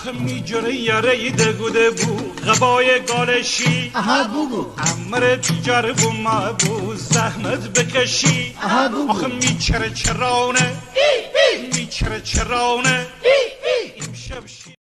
آخه می جره یاره دگوده بو غبای گالشی اها بگو امر تجار بو ما بو زحمت بکشی اها بگو آخه می چرا چرانه می چرا چرانه